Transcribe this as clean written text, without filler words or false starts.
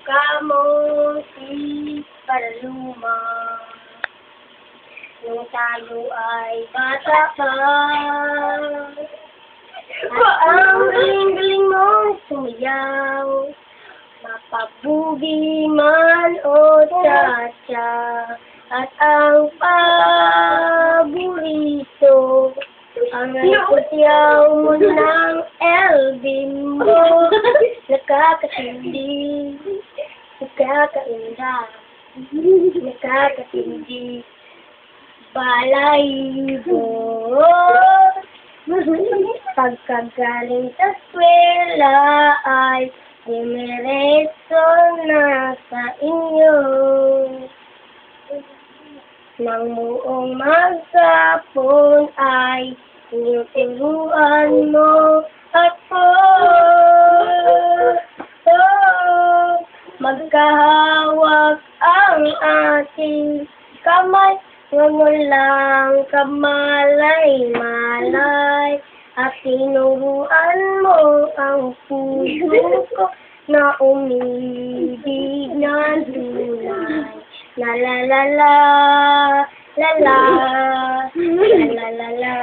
Kamu si Paluma, nung tayo ay bata pa. At ang galing-galing mong sumayaw, mapabugi man o cha-cha. At ang paborito, ang nagkutiyaw mo ng LB mo. Nakakatindi, nakakainda, nakakatindi. Balahibo. Pagkagaling sa eskwela ay dumiretso na sa inyo. Nang buong maghapon ay tinuturuan mo ako. Magkahawak ang ating kamay, ngungulang kamalay-malay, at tinuruan mo ang puso ko na umibig na tunay. La la la la, la la, la la la la.